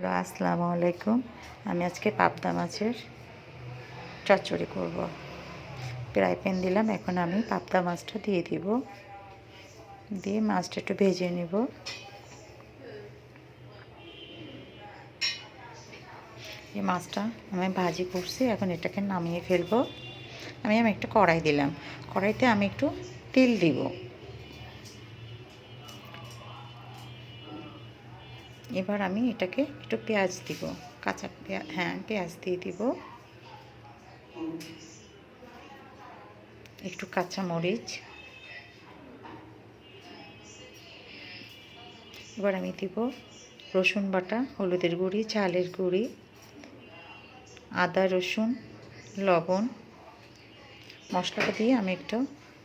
Hello, আসসালামু আলাইকুম। আমি আজকে পাবদা মাছের চচ্চড়ি করব। ফ্রাই প্যান দিলাম, এখন আমি পাবদা মাছটা দিয়ে দিব। দিয়ে মাছটা একটু ভেজে নেব। এই মাছটা আমি ভাজি করছি, এখন এটাকে নামিয়ে ফেলবো। আমি একটা কড়াই দিলাম, কড়াইতে আমি একটু তেল দিব। এবার আমি এটাকে একটু পেঁয়াজ দিব, কাঁচা পেঁয়াজ, পেঁয়াজ দিয়ে দিব, একটু কাঁচা মরিচ। এবার আমি দিব রসুন বাটা, হলুদের গুঁড়ি, চালের গুঁড়ি, আদা রসুন, লবণ। মশলাটা দিয়ে আমি একটু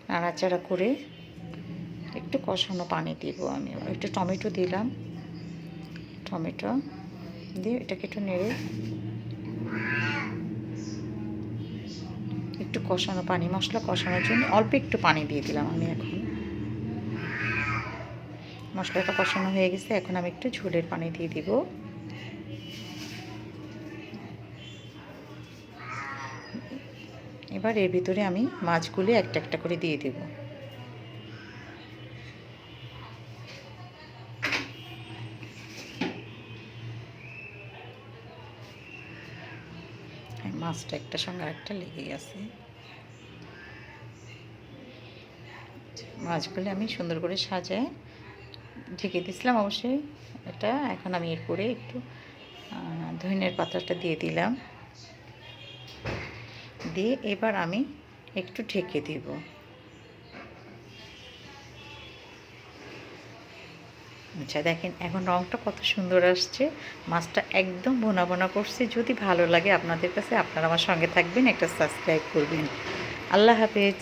নাড়াচাড়া করে একটু কষানো পানি দিব। আমি একটু টমেটো দিলাম, টমেটো দিয়ে এটাকে একটু নেড়ে একটু কষানো পানি, মশলা কষানোর জন্য অল্প একটু পানি দিয়ে দিলাম আমি। এখন মশলাটা কষানো হয়ে গেছে, এখন আমি একটু ঝোলের পানি দিয়ে দিব। এবার এর ভিতরে আমি মাছগুলি একটা একটা করে দিয়ে দেব। মাছটা একটার সঙ্গে আরেকটা লেগে গেছে। মাছগুলি আমি সুন্দর করে সাজায় ঢেকে দিয়েছিলাম অবশ্যই এটা। এখন আমি এরপরে একটু ধনিয়ার পাতাটা দিয়ে দিলাম, দিয়ে এবার আমি একটু ঢেকে দেব। আচ্ছা, দেখেন এখন রঙটা কত সুন্দর আসছে। মাছটা একদম বোনা বোনা করছে। যদি ভালো লাগে আপনাদের কাছে, আপনারা আমার সঙ্গে থাকবেন, একটা সাবস্ক্রাইব করবেন। আল্লাহ হাফেজ।